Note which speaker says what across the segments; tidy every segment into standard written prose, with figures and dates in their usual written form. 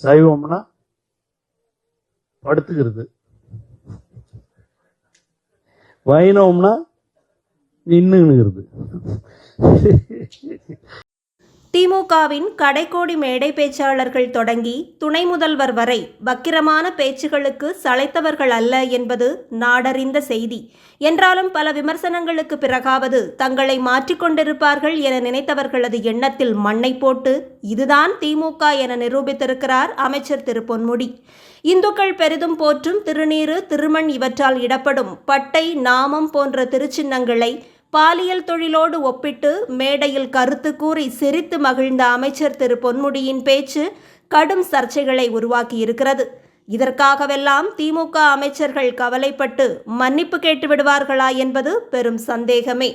Speaker 1: சைவம்னா படுத்துக்கிறது, வைணவம்னா நின்னுங்கிறது.
Speaker 2: திமுகவின் கடைக்கோடி மேடை பேச்சாளர்கள் தொடங்கி துணை முதல்வர் வரை வக்கிரமான பேச்சுகளுக்கு சளைத்தவர்கள் அல்ல என்பது நாடறிந்த செய்தி. என்றாலும் பல விமர்சனங்களுக்கு பிறகாவது தங்களை மாற்றிக்கொண்டிருப்பார்கள் என நினைத்தவர்களது எண்ணத்தில் மண்ணை போட்டு இதுதான் திமுக என நிரூபித்திருக்கிறார் அமைச்சர் திரு பொன்முடி. இந்துக்கள் பெரிதும் போற்றும் திருநீறு, திருமண் இவற்றால் இடப்படும் பட்டை, நாமம் போன்ற திருச்சின்னங்களை பாலியல் தொழிலோடு ஒப்பிட்டு மேடையில் கருத்து கூறி சிரித்து மகிழ்ந்த அமைச்சர் திரு பொன்முடியின் பேச்சு கடும் சர்ச்சைகளை உருவாக்கியிருக்கிறது. இதற்காகவெல்லாம் திமுக அமைச்சர்கள் கவலைப்பட்டு மன்னிப்பு கேட்டு விடுவார்களா என்பது பெரும் சந்தேகமே.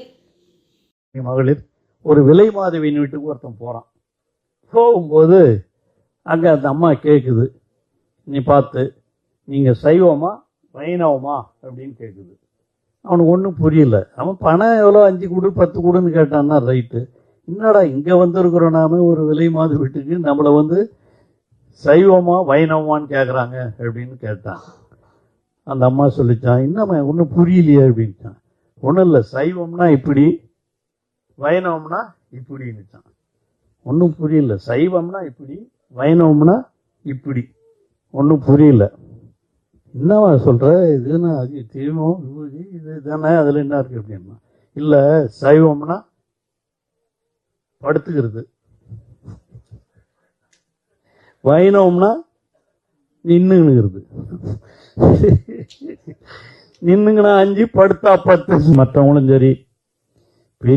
Speaker 1: மகளிர் ஒரு விலை மாதவியின் வீட்டுக்கு ஒருத்தன் போறான். போகும்போது அங்க அந்த அம்மா கேட்குது, நீ பார்த்து நீங்க சைவமா வைணவமா அப்படின்னு கேட்குது. அவனுக்கு ஒன்றும் புரியல. அவன் பணம் எவ்வளோ 5 கொடு 10 கொடுன்னு கேட்டான்னா ரைட்டு. என்னடா இங்கே வந்திருக்கிறோம் நாம ஒரு விலை மாத வீட்டுக்கு, நம்மளை சைவமா வைணவமான்னு கேட்குறாங்க அப்படின்னு கேட்டான். அந்த அம்மா சொல்லிச்சான், இன்னும் ஒன்றும் புரியலையே அப்படின்ட்டான். ஒன்றும் இல்லை, சைவம்னா இப்படி, வைணவம்னா இப்படின்னுச்சான். ஒன்றும் புரியல. சைவம்னா இப்படி, வைணவம்னா இப்படி. ஒன்றும் புரியல. என்னவா சொல்ற, இதுன்னா அது தீபம் விபூதி இது தானே, அதுல என்ன இருக்கு அப்படின்னா, இல்ல சைவம்னா படுத்துக்கிறது, வைணவம்னா நின்னுங்கிறது. நின்னுங்கன்னா 5, படுத்தா 10. மற்றவங்களும் சரி பெரிய